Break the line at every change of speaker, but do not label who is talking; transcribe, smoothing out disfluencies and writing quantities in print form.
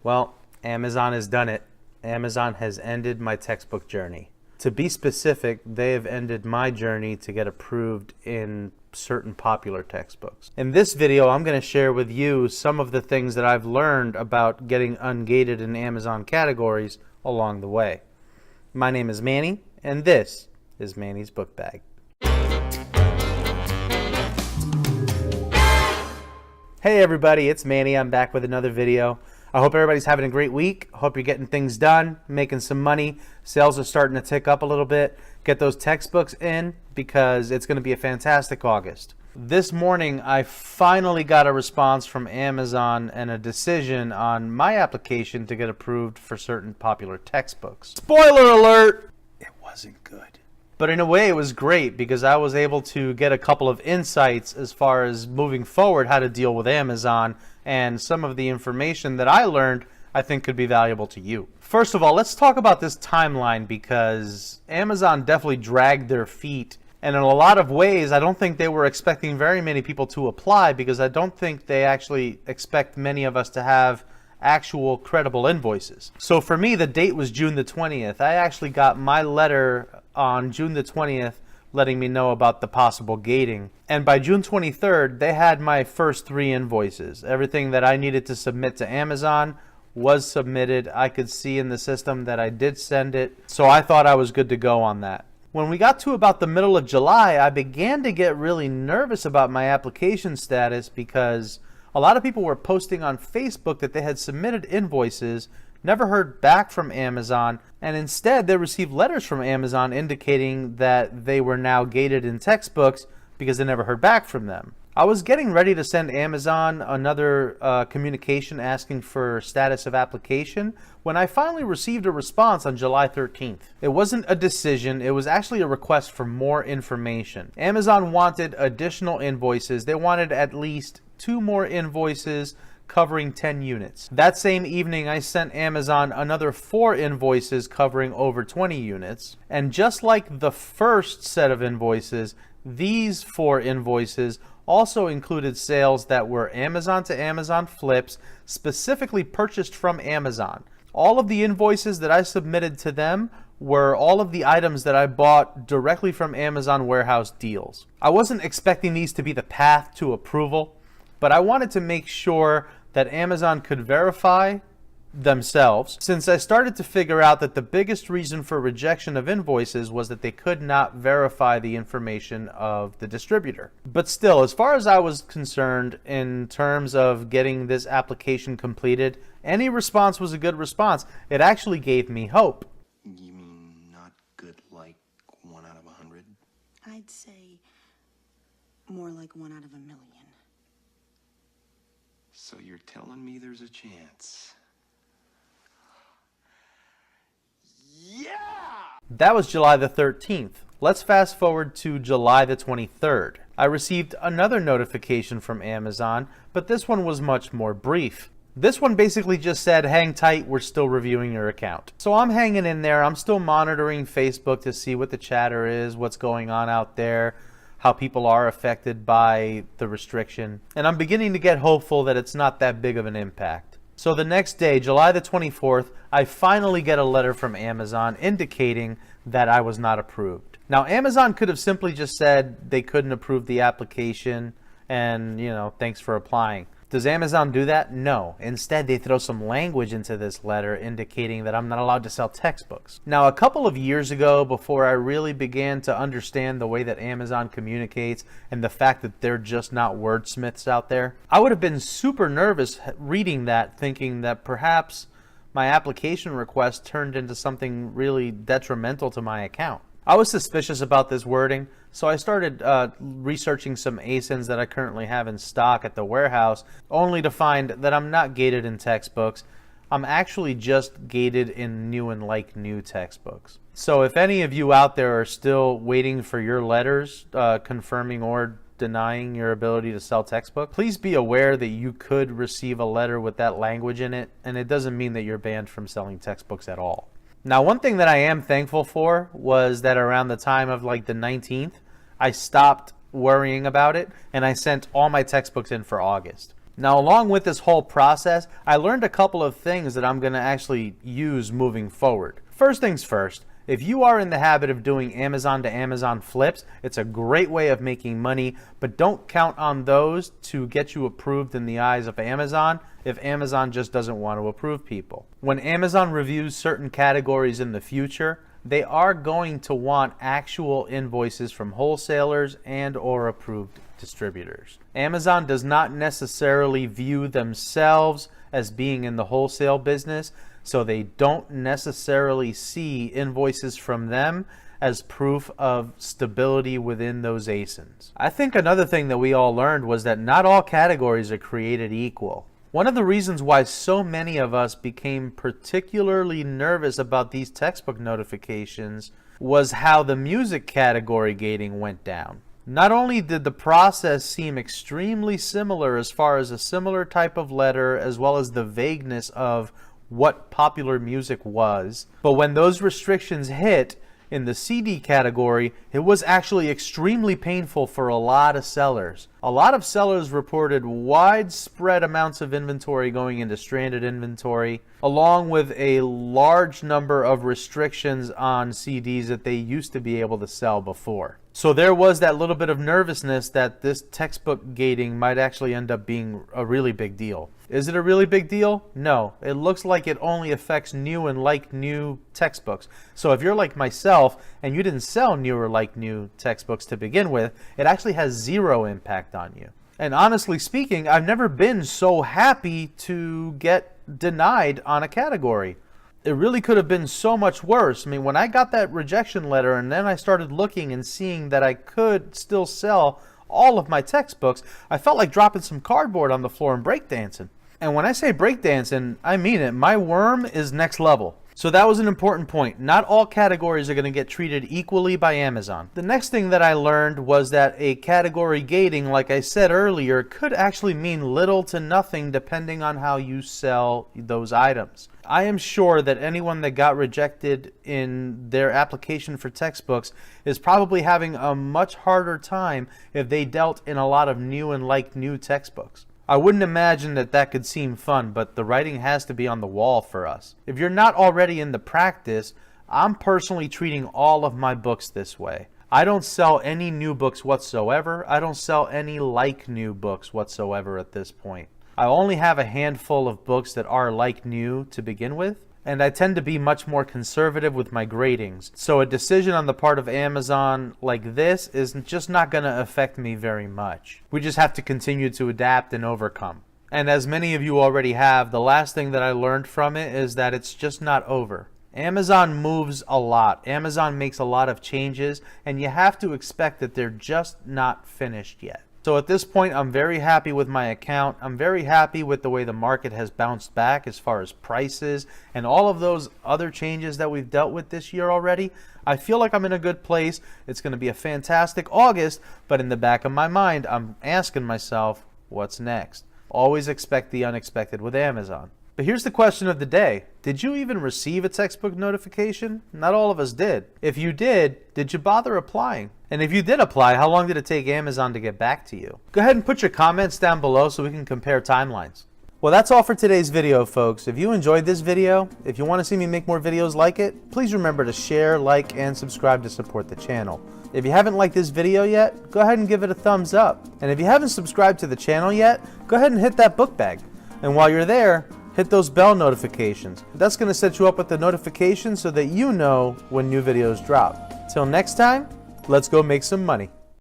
Well, Amazon has done it. Amazon has ended my textbook journey. To be specific, they have ended my journey to get approved in certain popular textbooks. In this video, I'm going to share with you some of the things that I've learned about getting ungated in Amazon categories along the way. My name is Manny, and this is Manny's Book Bag. Hey everybody, it's Manny. I'm back with another video. I hope everybody's having a great week. I hope you're getting things done, making some money. Sales are starting to tick up a little bit. Get those textbooks in because it's going to be a fantastic August. This morning, I finally got a response from Amazon and a decision on my application to get approved for certain popular textbooks. Spoiler alert! It wasn't good. But in a way, it was great because I was able to get a couple of insights as far as moving forward, how to deal with Amazon, and some of the information that I learned I think could be valuable to you. First of all, let's talk about this timeline because Amazon definitely dragged their feet. And in a lot of ways, I don't think they were expecting very many people to apply because I don't think they actually expect many of us to have actual credible invoices. So for me, the date was June the 20th. I actually got my letter on June the 20th letting me know about the possible gating. And by June 23rd, they had my first 3 invoices. Everything that I needed to submit to Amazon was submitted. I could see in the system that I did send it. So I thought I was good to go on that. When we got to about the middle of July, I began to get really nervous about my application status because a lot of people were posting on Facebook that they had submitted invoices, never heard back from Amazon, and instead they received letters from Amazon indicating that they were now gated in textbooks because they never heard back from them. I was getting ready to send Amazon another communication asking for status of application when I finally received a response on July 13th. It wasn't a decision, it was actually a request for more information. Amazon wanted additional invoices. They wanted at least 2 more invoices covering 10 units. That same evening, I sent Amazon another 4 invoices covering over 20 units. And just like the first set of invoices, these 4 invoices also included sales that were Amazon to Amazon flips, specifically purchased from Amazon. All of the invoices that I submitted to them were all of the items that I bought directly from Amazon warehouse deals. I wasn't expecting these to be the path to approval, but I wanted to make sure that Amazon could verify themselves, since I started to figure out that the biggest reason for rejection of invoices was that they could not verify the information of the distributor. But still, as far as I was concerned in terms of getting this application completed, any response was a good response. It actually gave me hope.
You mean not good like 1 out of 100?
I'd say more like 1 out of 1,000,000.
So you're telling me there's a chance? Yeah!
That was July the 13th. Let's fast forward to July the 23rd. I received another notification from Amazon, but this one was much more brief. This one basically just said, hang tight, we're still reviewing your account. So I'm hanging in there. I'm still monitoring Facebook to see what the chatter is, what's going on out there, how people are affected by the restriction. And I'm beginning to get hopeful that it's not that big of an impact. So the next day, July the 24th, I finally get a letter from Amazon indicating that I was not approved. Now, Amazon could have simply just said they couldn't approve the application and, thanks for applying. Does Amazon do that? No. Instead, they throw some language into this letter indicating that I'm not allowed to sell textbooks. Now, a couple of years ago, before I really began to understand the way that Amazon communicates and the fact that they're just not wordsmiths out there, I would have been super nervous reading that, thinking that perhaps my application request turned into something really detrimental to my account. I was suspicious about this wording, so I started researching some ASINs that I currently have in stock at the warehouse, only to find that I'm not gated in textbooks. I'm actually just gated in new and like new textbooks. So if any of you out there are still waiting for your letters confirming or denying your ability to sell textbook, please be aware that you could receive a letter with that language in it, and it doesn't mean that you're banned from selling textbooks at all. Now, one thing that I am thankful for was that around the time of like the 19th, I stopped worrying about it and I sent all my textbooks in for August. Now, along with this whole process, I learned a couple of things that I'm going to actually use moving forward. First things first, if you are in the habit of doing Amazon to Amazon flips, it's a great way of making money, but don't count on those to get you approved in the eyes of Amazon if Amazon just doesn't want to approve people. When Amazon reviews certain categories in the future, they are going to want actual invoices from wholesalers and or approved distributors. Amazon does not necessarily view themselves as being in the wholesale business, so they don't necessarily see invoices from them as proof of stability within those ASINs. I think another thing that we all learned was that not all categories are created equal. One of the reasons why so many of us became particularly nervous about these textbook notifications was how the music category gating went down. Not only did the process seem extremely similar as far as a similar type of letter as well as the vagueness of what popular music was, but when those restrictions hit in the CD category, it was actually extremely painful for a lot of sellers. A lot of sellers reported widespread amounts of inventory going into stranded inventory, along with a large number of restrictions on CDs that they used to be able to sell before. So there was that little bit of nervousness that this textbook gating might actually end up being a really big deal. Is it a really big deal? No. It looks like it only affects new and like new textbooks. So if you're like myself and you didn't sell new or like new textbooks to begin with, it actually has zero impact on you. And honestly speaking, I've never been so happy to get denied on a category. It really could have been so much worse. I mean, when I got that rejection letter and then I started looking and seeing that I could still sell all of my textbooks, I felt like dropping some cardboard on the floor and breakdancing. And when I say breakdancing, I mean it. My worm is next level. So that was an important point. Not all categories are going to get treated equally by Amazon. The next thing that I learned was that a category gating, like I said earlier, could actually mean little to nothing depending on how you sell those items. I am sure that anyone that got rejected in their application for textbooks is probably having a much harder time if they dealt in a lot of new and like new textbooks. I wouldn't imagine that that could seem fun, but the writing has to be on the wall for us. If you're not already in the practice, I'm personally treating all of my books this way. I don't sell any new books whatsoever. I don't sell any like new books whatsoever at this point. I only have a handful of books that are like new to begin with, and I tend to be much more conservative with my gradings. So a decision on the part of Amazon like this is just not going to affect me very much. We just have to continue to adapt and overcome. And as many of you already have, the last thing that I learned from it is that it's just not over. Amazon moves a lot. Amazon makes a lot of changes, and you have to expect that they're just not finished yet. So at this point, I'm very happy with my account. I'm very happy with the way the market has bounced back as far as prices and all of those other changes that we've dealt with this year already. I feel like I'm in a good place. It's going to be a fantastic August, but in the back of my mind, I'm asking myself, what's next? Always expect the unexpected with Amazon. But here's the question of the day. Did you even receive a textbook notification? Not all of us did. If you did you bother applying? And if you did apply, how long did it take Amazon to get back to you? Go ahead and put your comments down below so we can compare timelines. Well, that's all for today's video, folks. If you enjoyed this video, if you want to see me make more videos like it, please remember to share, like, and subscribe to support the channel. If you haven't liked this video yet, go ahead and give it a thumbs up. And if you haven't subscribed to the channel yet, go ahead and hit that book bag. And while you're there, hit those bell notifications. That's going to set you up with the notifications so that you know when new videos drop. Till next time, let's go make some money.